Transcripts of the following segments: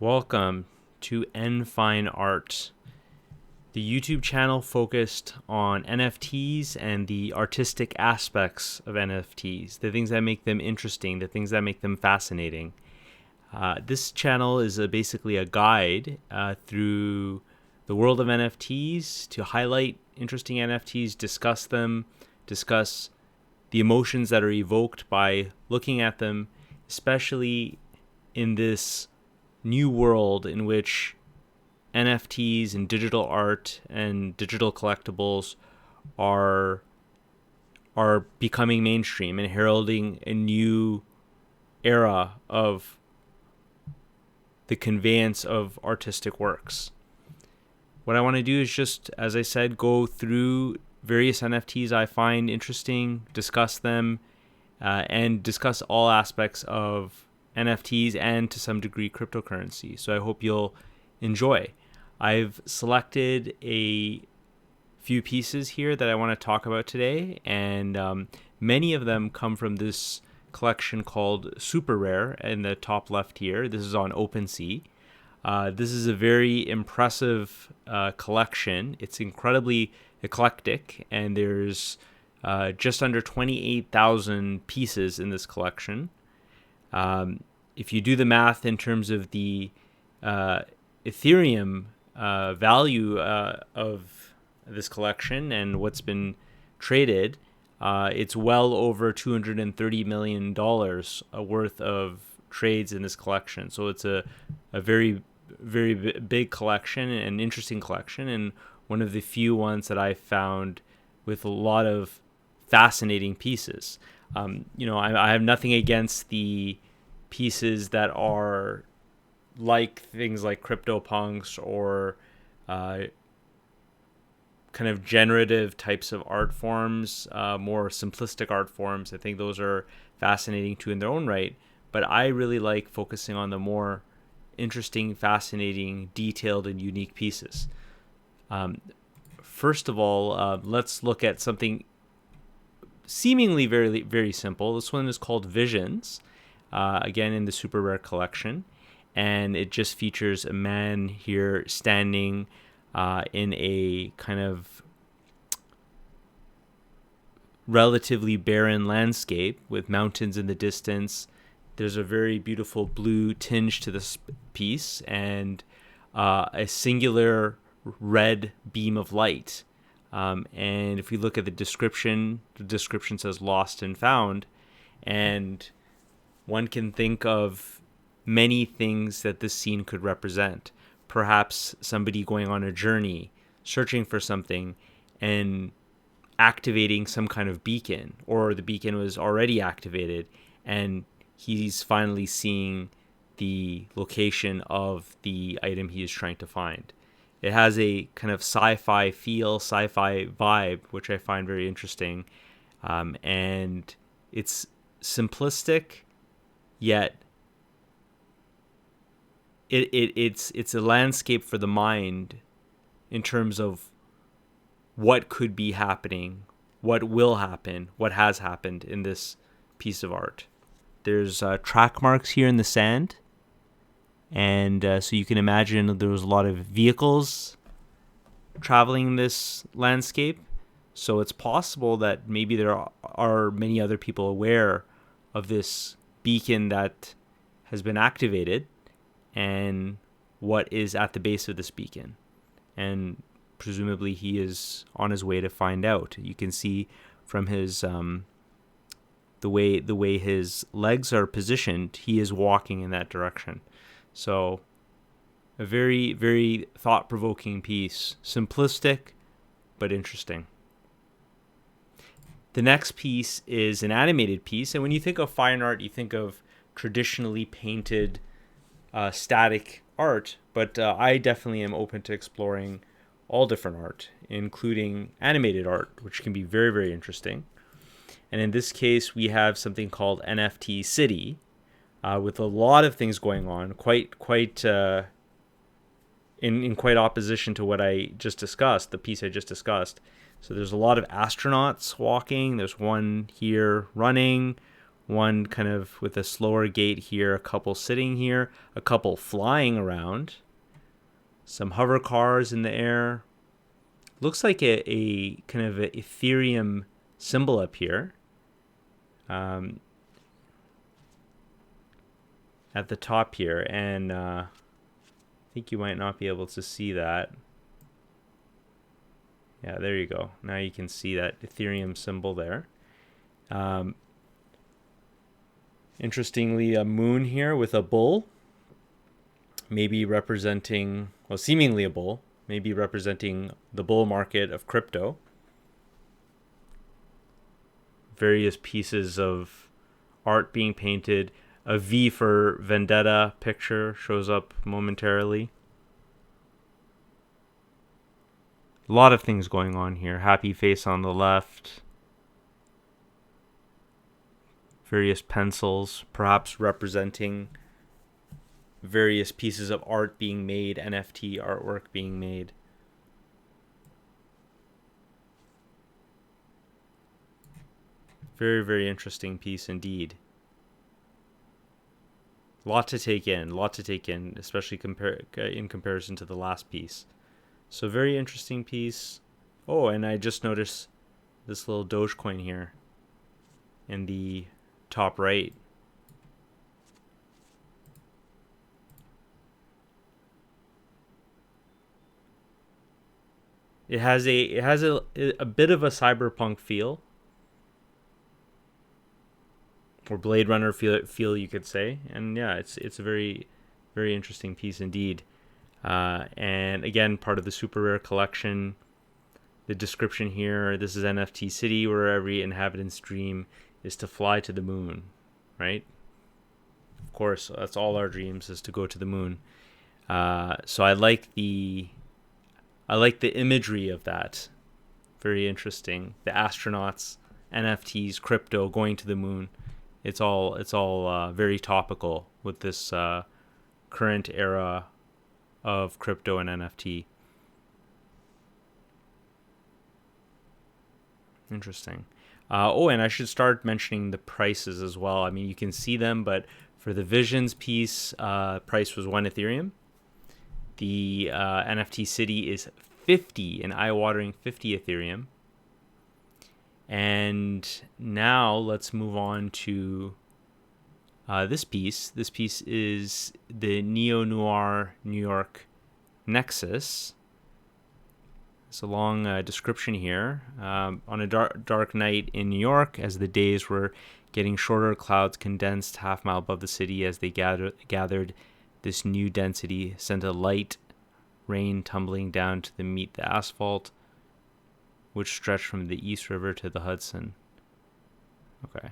Welcome to NFinearT, the YouTube channel focused on NFTs and the artistic aspects of NFTs, the things that make them interesting, the things that make them fascinating. This channel is basically a guide through the world of NFTs to highlight interesting NFTs, discuss them, discuss the emotions that are evoked by looking at them, especially in this new world in which NFTs and digital art and digital collectibles are becoming mainstream and heralding a new era of the conveyance of artistic works. What I want to do is just, as I said, go through various NFTs I find interesting, discuss them, and discuss all aspects of NFTs and to some degree cryptocurrency. So I hope you'll enjoy. I've selected a few pieces here that I want to talk about today, and many of them come from this collection called Super Rare in the top left here. This is on OpenSea. This is a very impressive collection. It's incredibly eclectic, and there's just under 28,000 pieces in this collection. If you do the math in terms of the Ethereum value of this collection and what's been traded, it's well over $230 million worth of trades in this collection. So it's a very, very big collection and interesting collection, and one of the few ones that I found with a lot of fascinating pieces. I have nothing against the pieces that are like things like CryptoPunks or kind of generative types of art forms, more simplistic art forms. I think those are fascinating too in their own right, but I really like focusing on the more interesting, fascinating, detailed, and unique pieces. First of all, let's look at something seemingly very, very simple. This one is called Visions, again in the Super Rare collection, and it just features a man here standing in a kind of relatively barren landscape with mountains in the distance. There's a very beautiful blue tinge to this piece and a singular red beam of light. And if we look at the description says lost and found, and one can think of many things that this scene could represent. Perhaps somebody going on a journey, searching for something, and activating some kind of beacon, or the beacon was already activated, and he's finally seeing the location of the item he is trying to find. It has a kind of sci-fi feel, sci-fi vibe, which I find very interesting. And it's simplistic, yet it's a landscape for the mind in terms of what could be happening, what will happen, what has happened in this piece of art. There's track marks here in the sand. And so you can imagine there was a lot of vehicles traveling this landscape. So it's possible that maybe there are many other people aware of this beacon that has been activated and what is at the base of this beacon. And presumably he is on his way to find out. You can see from his the way his legs are positioned, he is walking in that direction. So a very, very thought-provoking piece. Simplistic, but interesting. The next piece is an animated piece. And when you think of fine art, you think of traditionally painted static art. But I definitely am open to exploring all different art, including animated art, which can be very, very interesting. And in this case, we have something called NFT City, with a lot of things going on, quite in quite opposition to what I just discussed, the piece I just discussed. So there's a lot of astronauts walking. There's one here running, One kind of with a slower gait here, a couple sitting here, a couple flying around, some hover cars in the air. Looks like a kind of an Ethereum symbol up here. At the top here, and I think you might not be able to see that. Yeah, there you go. Now you can see that Ethereum symbol there. Interestingly, a moon here with a bull, maybe representing, well, seemingly a bull, maybe representing the bull market of crypto. Various pieces of art being painted. A V for Vendetta picture shows up momentarily. A lot of things going on here. Happy face on the left. Various pencils, perhaps representing various pieces of art being made, NFT artwork being made. Very, very interesting piece indeed. Lot to take in, especially in comparison to the last piece. So very interesting piece. Oh, and I just noticed this little Dogecoin here in the top right. It has a bit of a cyberpunk feel, or Blade Runner feel you could say, and yeah, it's a very, very interesting piece indeed. And again, part of the super rare collection. The description here: this is NFT City, where every inhabitant's dream is to fly to the moon, right? Of course, that's all our dreams, is to go to the moon. So I like the imagery of that. Very interesting. The astronauts, NFTs, crypto going to the moon. It's all very topical with this current era of crypto and NFT. Interesting. And I should start mentioning the prices as well. I mean, you can see them, but for the Visions piece, price was 1 Ethereum. The NFT City is 50, an eye-watering 50 Ethereum. And now let's move on to this piece. This piece is the Neo-Noir New York Nexus. It's a long description here. On a dark night in New York, as the days were getting shorter, clouds condensed half-mile above the city as they gathered. This new density sent a light rain tumbling down to meet the asphalt, which stretched from the East River to the Hudson. Okay.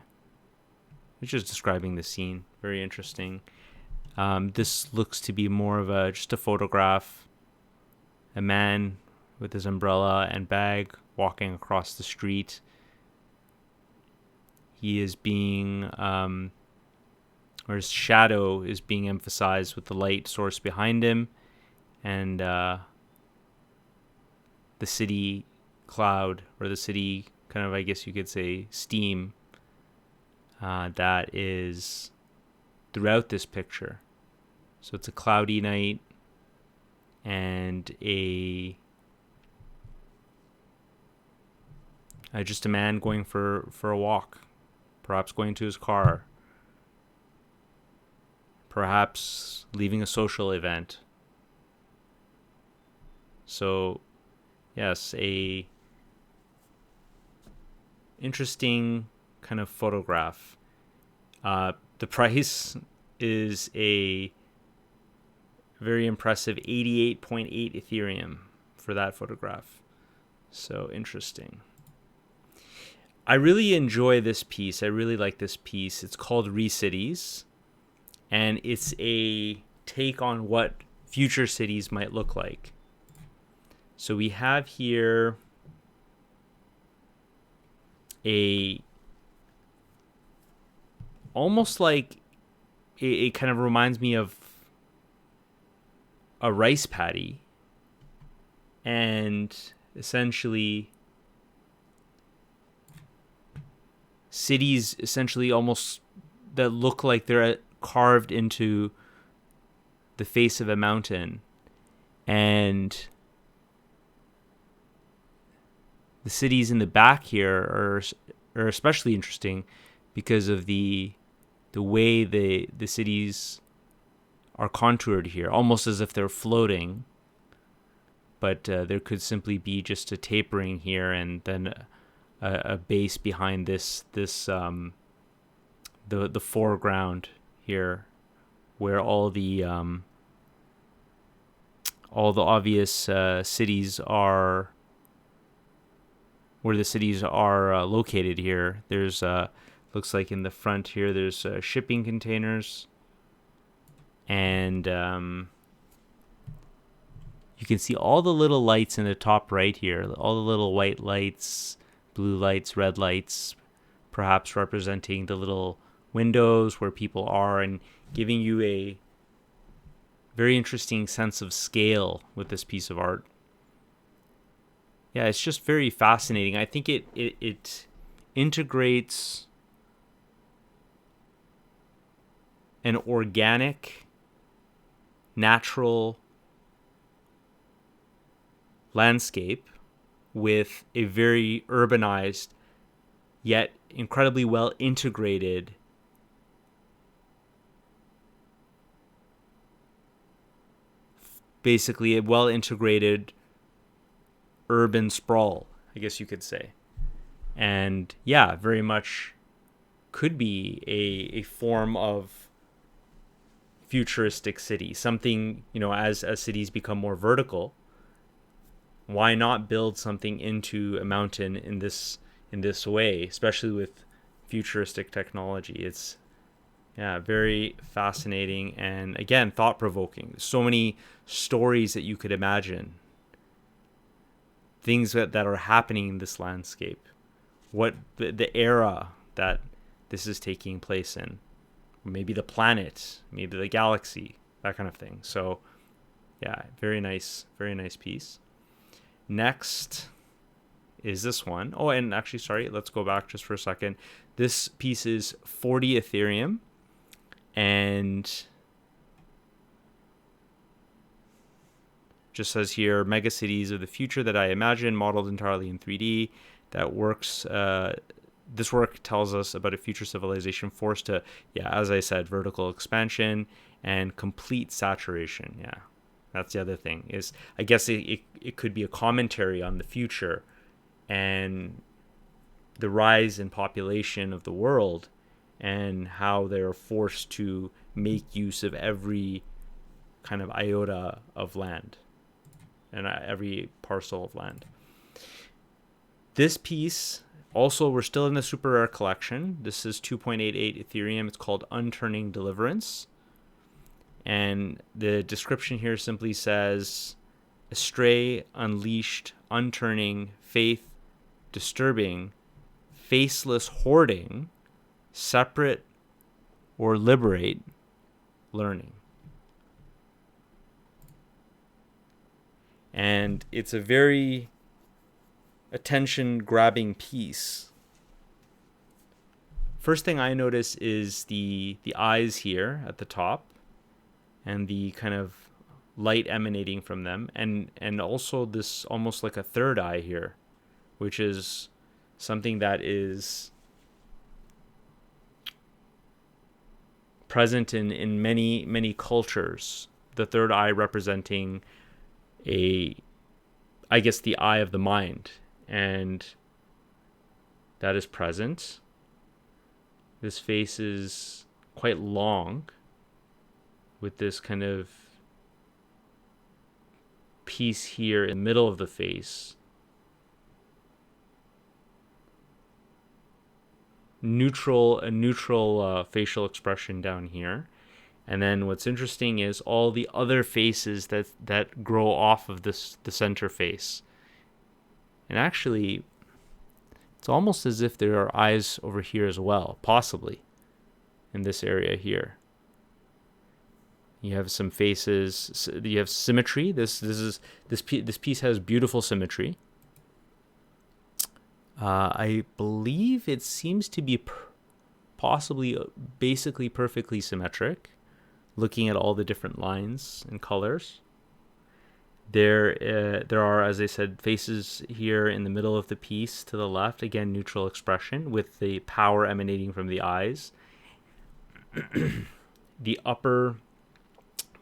It's just describing the scene. Very interesting. This looks to be more of just a photograph. A man with his umbrella and bag walking across the street. He is being, or his shadow is being emphasized with the light source behind him, and the city cloud, or the city kind of, I guess you could say, steam that is throughout this picture. So it's a cloudy night and just a man going for a walk, perhaps going to his car, perhaps leaving a social event. So, yes, a interesting kind of photograph. The price is a very impressive 88.8 Ethereum for that photograph. So interesting. I really enjoy this piece. I really like this piece. It's called Re-Cities, and it's a take on what future cities might look like. So we have here almost like it kind of reminds me of a rice paddy, and essentially cities essentially almost that look like they're carved into the face of a mountain. And the cities in the back here are especially interesting because of the way the cities are contoured here, almost as if they're floating. But there could simply be just a tapering here, and then a base behind the foreground here, where all the obvious cities are, where the cities are located here. There's looks like in the front here there's shipping containers, and you can see all the little lights in the top right here, all the little white lights, blue lights, red lights, perhaps representing the little windows where people are, and giving you a very interesting sense of scale with this piece of art. Yeah, it's just very fascinating. I think it integrates an organic, natural landscape with a very urbanized yet incredibly well integrated basically a well integrated urban sprawl, I guess you could say. And yeah, very much could be a form of futuristic city, something, as cities become more vertical, why not build something into a mountain in this way, especially with futuristic technology? It's very fascinating, and again, thought-provoking. So many stories that you could imagine, things that are happening in this landscape, what the era that this is taking place in, maybe the planet, maybe the galaxy, that kind of thing. So yeah, very nice piece. Next is this one. Oh, and actually, sorry, let's go back just for a second. This piece is 40 Ethereum, and just says here, mega cities of the future that I imagine, modeled entirely in 3D. That works. This work tells us about a future civilization forced to, as I said, vertical expansion and complete saturation. Yeah, that's the other thing. Is I guess it could be a commentary on the future and the rise in population of the world, and how they're forced to make use of every kind of iota of land and every parcel of land. This piece, also, we're still in the super rare collection. This is 2.88 Ethereum. It's called Unturning Deliverance. And the description here simply says, astray, unleashed, unturning, faith, disturbing, faceless hoarding, separate or liberate, learning. And it's a very attention-grabbing piece. First thing I notice is the eyes here at the top, and the kind of light emanating from them, and also this almost like a third eye here, which is something that is present in many cultures. The third eye representing I guess the eye of the mind, and that is present. This face is quite long, with this kind of piece here in the middle of the face. A neutral facial expression down here. And then what's interesting is all the other faces that grow off of the center face. And actually, it's almost as if there are eyes over here as well, possibly, in this area here. You have some faces. You have symmetry. This piece has beautiful symmetry. I believe it seems to be possibly basically perfectly symmetric, looking at all the different lines and colors. There are, as I said, faces here in the middle of the piece to the left. Again, neutral expression with the power emanating from the eyes. The upper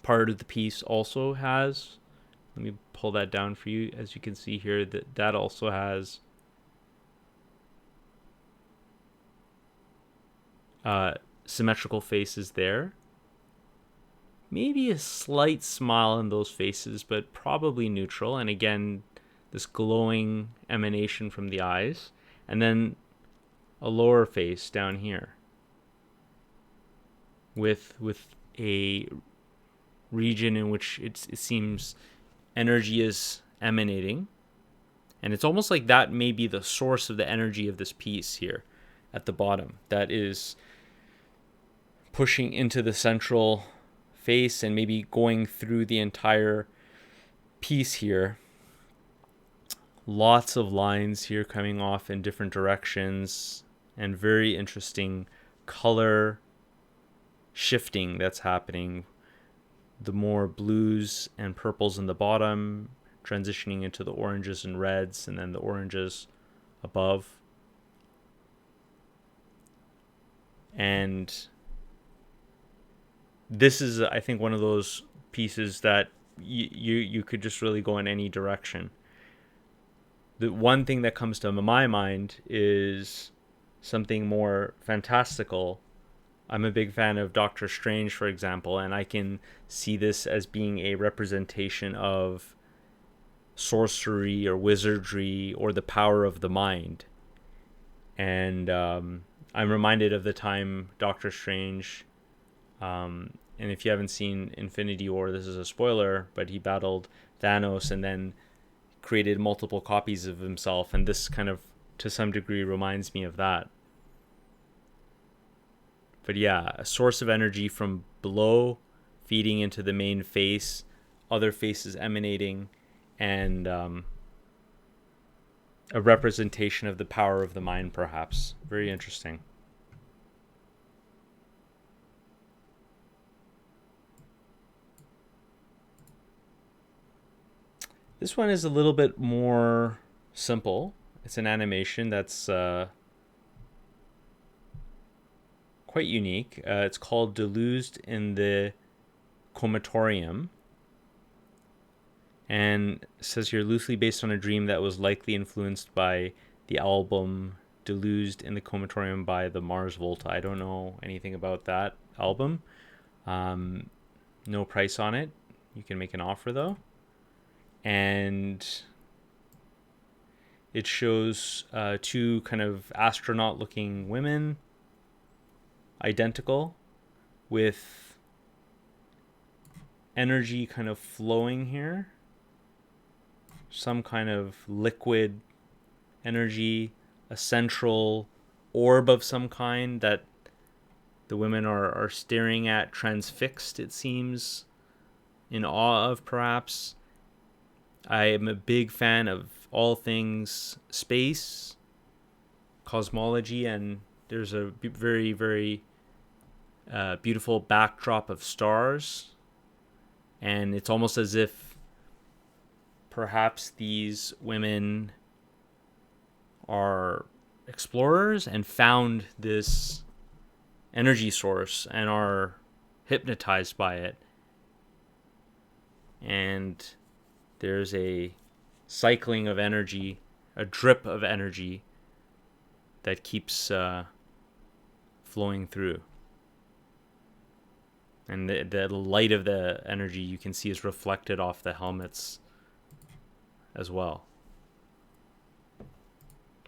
part of the piece also has, let me pull that down for you. As you can see here, that also has symmetrical faces there. Maybe a slight smile in those faces, but probably neutral. And again, this glowing emanation from the eyes. And then a lower face down here with a region in which it seems energy is emanating. And it's almost like that may be the source of the energy of this piece here at the bottom. That is pushing into the central face and maybe going through the entire piece here. Lots of lines here coming off in different directions and very interesting color shifting that's happening. The more blues and purples in the bottom transitioning into the oranges and reds, and then the oranges above. And this is, I think, one of those pieces that you could just really go in any direction. The one thing that comes to my mind is something more fantastical. I'm a big fan of Doctor Strange, for example, and I can see this as being a representation of sorcery or wizardry or the power of the mind. And I'm reminded of the time Doctor Strange, and if you haven't seen Infinity War, this is a spoiler, but he battled Thanos and then created multiple copies of himself, and this kind of, to some degree, reminds me of that. But yeah, a source of energy from below feeding into the main face, other faces emanating, and a representation of the power of the mind, perhaps. Very interesting. This one is a little bit more simple. It's an animation that's quite unique. It's called De-Loused in the Comatorium. And it says here, loosely based on a dream that was likely influenced by the album De-Loused in the Comatorium by the Mars Volta. I don't know anything about that album. No price on it. You can make an offer though. And it shows two kind of astronaut looking women, identical, with energy kind of flowing here. Some kind of liquid energy, a central orb of some kind that the women are staring at, transfixed, it seems, in awe of, perhaps. I am a big fan of all things space, cosmology, and there's a very, very beautiful backdrop of stars. And it's almost as if perhaps these women are explorers and found this energy source and are hypnotized by it. And there's a cycling of energy, a drip of energy that keeps flowing through. And the light of the energy you can see is reflected off the helmets as well.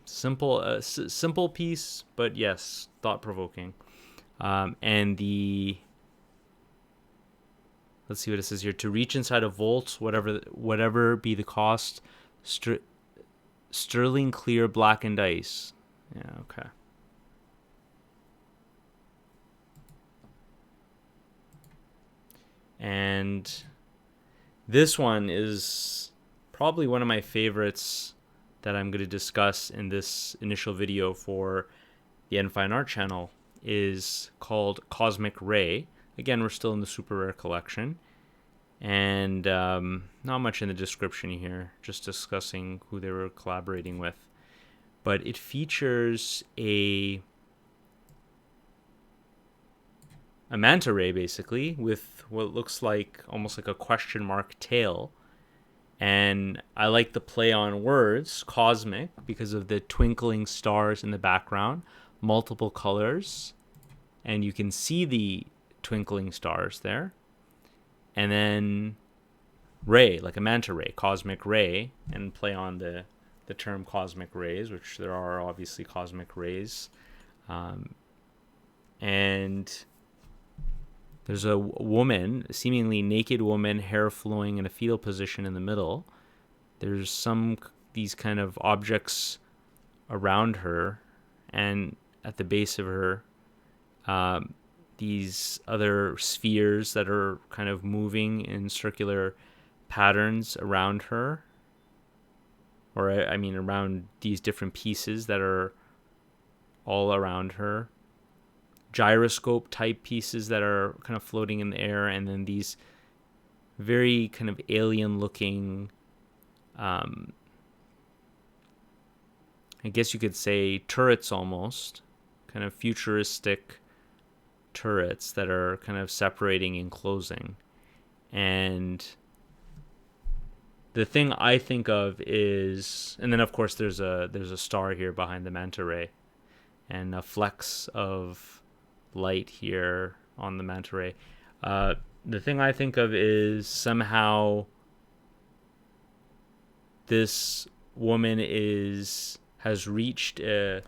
Simple piece, but yes, thought-provoking. And let's see what it says here. To reach inside a vault, whatever be the cost, sterling clear blackened ice. Yeah, okay. And this one is probably one of my favorites that I'm going to discuss in this initial video for the NFinearT channel. is called Cosmic Ray. Again, we're still in the super rare collection. And not much in the description here, just discussing who they were collaborating with. But it features a manta ray, basically, with what looks like almost like a question mark tail. And I like the play on words, cosmic, because of the twinkling stars in the background, multiple colors, and you can see the twinkling stars there. And then ray, like a manta ray, cosmic ray, and play on the term cosmic rays, which there are obviously cosmic rays. And there's a woman, a seemingly naked woman, hair flowing in a fetal position in the middle. There's these kind of objects around her, and at the base of her, these other spheres that are kind of moving in circular patterns around her, or I mean around these different pieces that are all around her. Gyroscope type pieces that are kind of floating in the air, and then these very kind of alien looking, I guess you could say turrets, almost kind of futuristic turrets that are kind of separating and closing. And the thing I think of is, and then of course there's a star here behind the manta ray, and a flecks of light here on the manta ray. The thing I think of is somehow this woman has reached a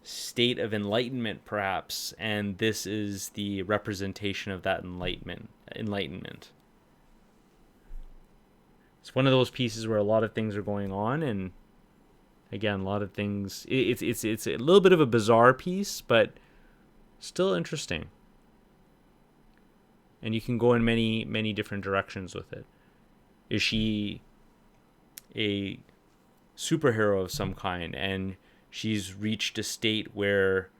state of enlightenment, perhaps, and this is the representation of that enlightenment. It's one of those pieces where a lot of things are going on, and again, a lot of things. It's a little bit of a bizarre piece, but still interesting. And you can go in many different directions with it. Is she a superhero of some kind, and she's reached a state where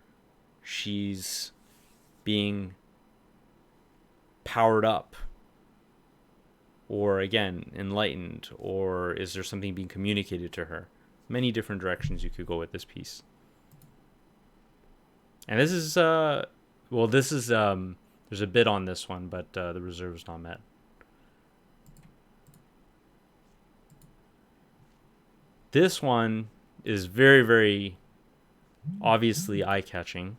she's being powered up, or again enlightened, or is there something being communicated to her? Many different directions you could go with this piece. And this is there's a bid on this one, but the reserve is not met. This one is very, very obviously eye-catching.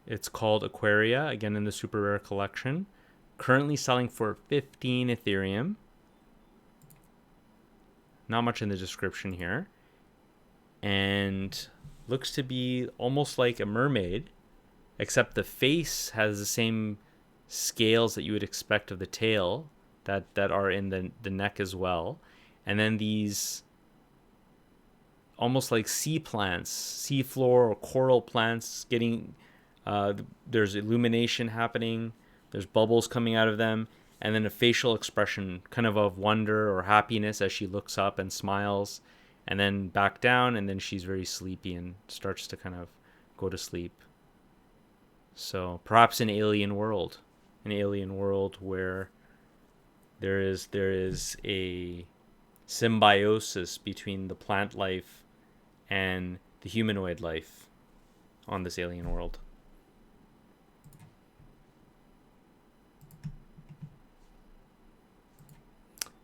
It's called Aquaria, again in the super rare collection. Currently selling for 15 Ethereum. Not much in the description here. And looks to be almost like a mermaid, except the face has the same scales that you would expect of the tail that are in the neck as well. And then these almost like sea plants, sea floor or coral plants getting, there's illumination happening, there's bubbles coming out of them, and then a facial expression kind of wonder or happiness as she looks up and smiles, and then back down, and then she's very sleepy and starts to kind of go to sleep. So perhaps an alien world where there is a symbiosis between the plant life and the humanoid life on this alien world.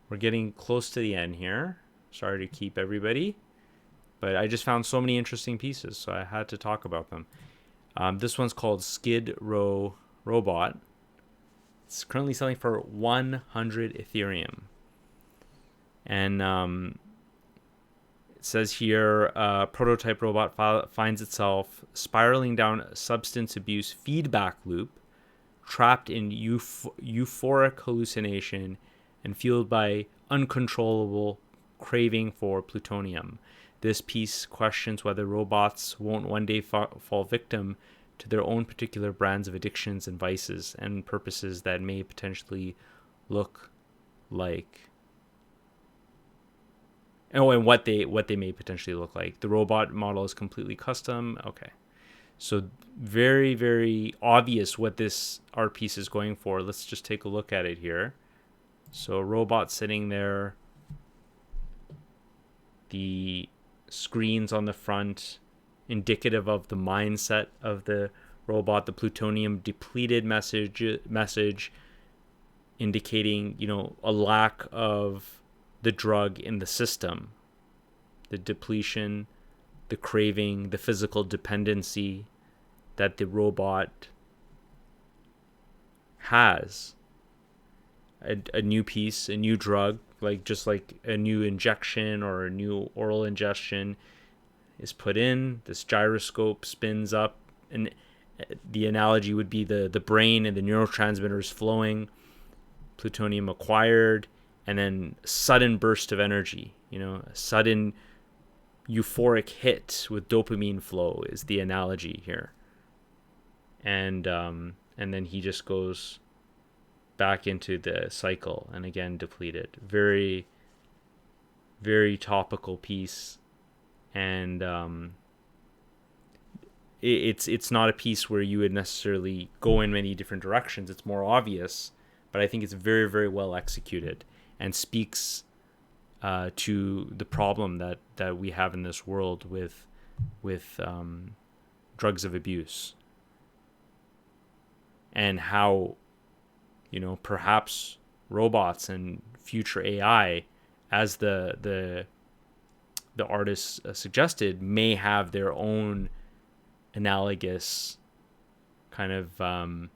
We're getting close to the end here. Sorry to keep everybody, but I just found so many interesting pieces, so I had to talk about them. This one's called Skid Row Robot. It's currently selling for 100 Ethereum. And it says here, prototype robot finds itself spiraling down a substance abuse feedback loop, trapped in euphoric hallucination and fueled by uncontrollable craving for plutonium. This piece questions whether robots won't one day fall victim to their own particular brands of addictions and vices and purposes that may potentially look like... Oh, and what they may potentially look like. The robot model is completely custom. Okay. So very, very obvious what this art piece is going for. Let's just take a look at it here. So a robot sitting there, the screens on the front, indicative of the mindset of the robot, the plutonium depleted message indicating, a lack of the drug in the system, the depletion, the craving, the physical dependency that the robot has. A new piece, a new drug, just like a new injection or a new oral ingestion is put in. This gyroscope spins up, and the analogy would be the brain and the neurotransmitters flowing, plutonium acquired, and then sudden burst of energy, a sudden euphoric hit with dopamine flow is the analogy here. And then he just goes back into the cycle and again depleted. Very, very topical piece. And it's not a piece where you would necessarily go in many different directions. It's more obvious, but I think it's very, very well executed and speaks to the problem that we have in this world with drugs of abuse, and how perhaps robots and future AI, as the artist suggested, may have their own analogous kind of,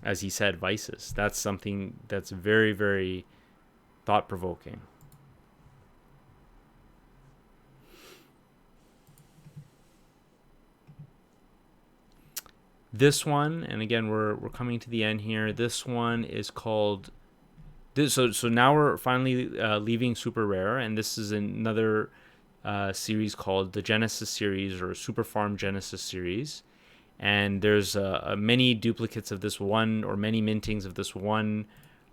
as he said, vices. That's something that's very, very thought-provoking. This one, and again, we're coming to the end here. This one is called this. So now we're finally leaving Super Rare, and this is another series called the Genesis series, or Superfarm Genesis series. And there's many duplicates of this one, or many mintings of this one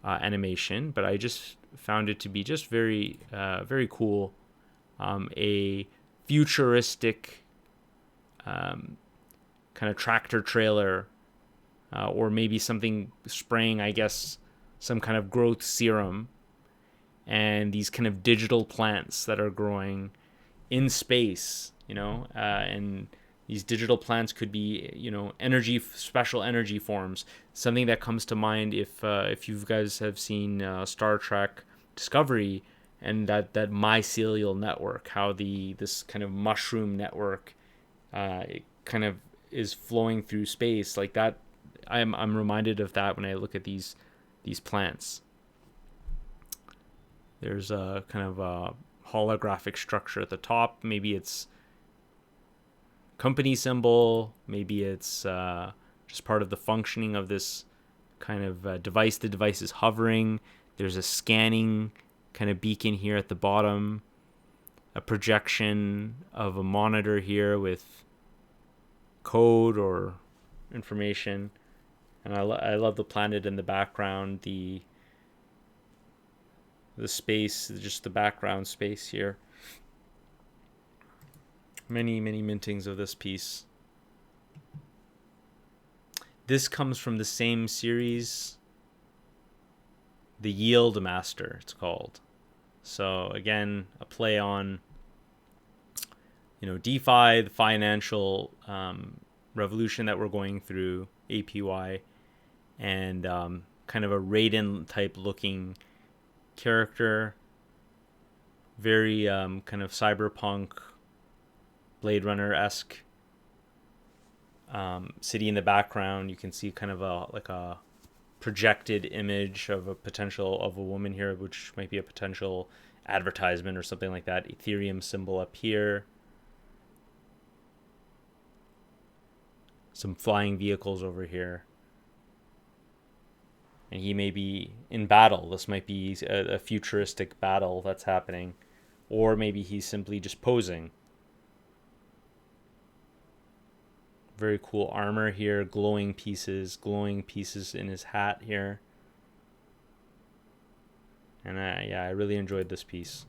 animation, but I just found it to be just very, very cool. A futuristic kind of tractor trailer, or maybe something spraying, I guess, some kind of growth serum, and these kind of digital plants that are growing in space, and these digital plants could be, special energy forms. Something that comes to mind if you guys have seen Star Trek Discovery, and that mycelial network, how this kind of mushroom network it kind of is flowing through space like that. I'm reminded of that when I look at these plants. There's a kind of a holographic structure at the top. Maybe it's company symbol. Maybe it's just part of the functioning of this kind of device. The device is hovering. There's a scanning kind of beacon here at the bottom. A projection of a monitor here with code or information. And I love the planet in the background, the space, just the background space here. Many, many mintings of this piece. This comes from the same series, the Yield Master, it's called. So again, a play on DeFi, the financial revolution that we're going through, APY, and kind of a Raiden type looking character, very kind of cyberpunk, Blade Runner-esque city in the background. You can see kind of a projected image of a woman here, which might be a potential advertisement or something like that. Ethereum symbol up here. Some flying vehicles over here. And he may be in battle. This might be a futuristic battle that's happening. Or maybe he's simply just posing. Very cool armor here. Glowing pieces in his hat here. And I really enjoyed this piece.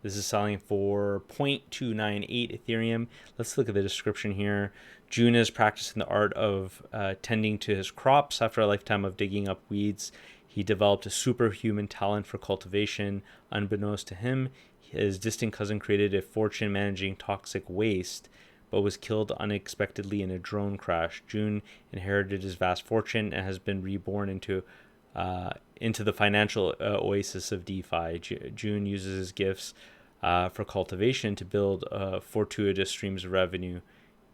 This is selling for 0.298 Ethereum. Let's look at the description here. Jun is practicing the art of tending to his crops. After a lifetime of digging up weeds, he developed a superhuman talent for cultivation. Unbeknownst to him, his distant cousin created a fortune managing toxic waste, but was killed unexpectedly in a drone crash. Jun inherited his vast fortune and has been reborn into the financial oasis of DeFi. Jun uses his gifts for cultivation to build fortuitous streams of revenue.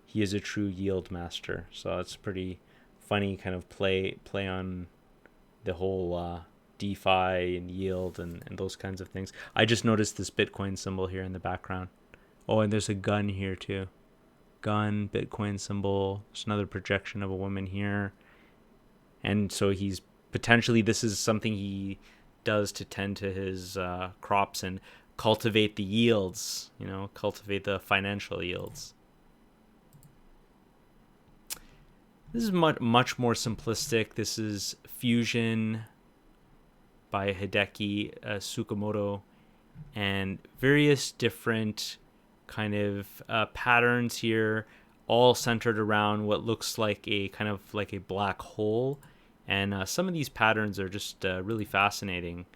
He is a true yield master. So that's pretty funny kind of play on the whole DeFi and yield and those kinds of things. I just noticed this Bitcoin symbol here in the background. Oh, and there's a gun here too. Gun, Bitcoin symbol. There's another projection of a woman here. And so he's potentially, this is something he does to tend to his crops and cultivate the yields, cultivate the financial yields. This is much more simplistic. This is Fusion by Hideki Tsukamoto, and various different kind of patterns here, all centered around what looks like a kind of like a black hole. And some of these patterns are just really fascinating.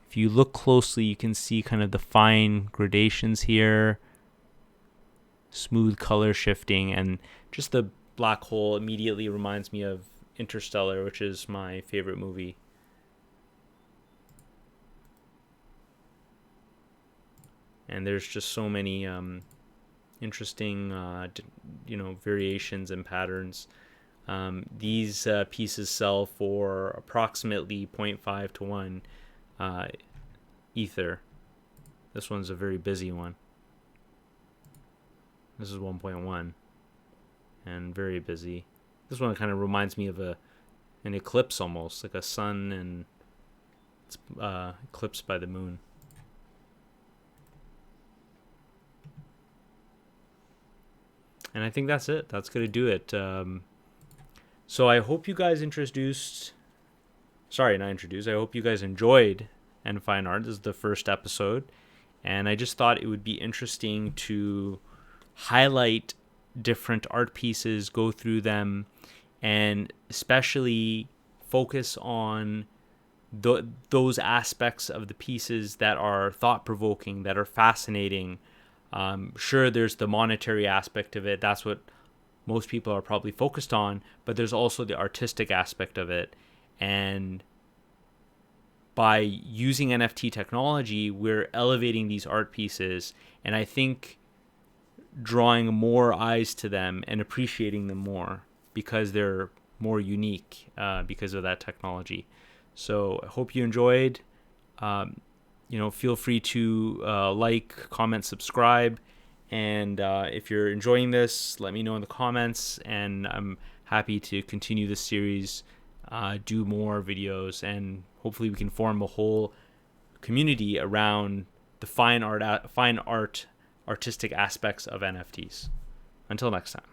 If you look closely, you can see kind of the fine gradations here, smooth color shifting, and just the black hole immediately reminds me of Interstellar, which is my favorite movie. And there's just so many interesting, variations and patterns. These pieces sell for approximately 0.5 to 1 Ether. This one's a very busy one. This is 1.1 and very busy. This one kind of reminds me of an eclipse almost, like a sun and it's eclipsed by the moon. And I think that's it. That's going to do it. So I hope you guys I hope you guys enjoyed NFineArt. This is the first episode. And I just thought it would be interesting to highlight different art pieces, go through them, and especially focus on those aspects of the pieces that are thought-provoking, that are fascinating. Sure, there's the monetary aspect of it. That's what most people are probably focused on, but there's also the artistic aspect of it. And by using NFT technology, we're elevating these art pieces, and I think drawing more eyes to them and appreciating them more because they're more unique because of that technology. So I hope you enjoyed. Feel free to like, comment, subscribe. And if you're enjoying this, let me know in the comments. And I'm happy to continue this series, do more videos, and hopefully we can form a whole community around the fine art, artistic aspects of NFTs. Until next time.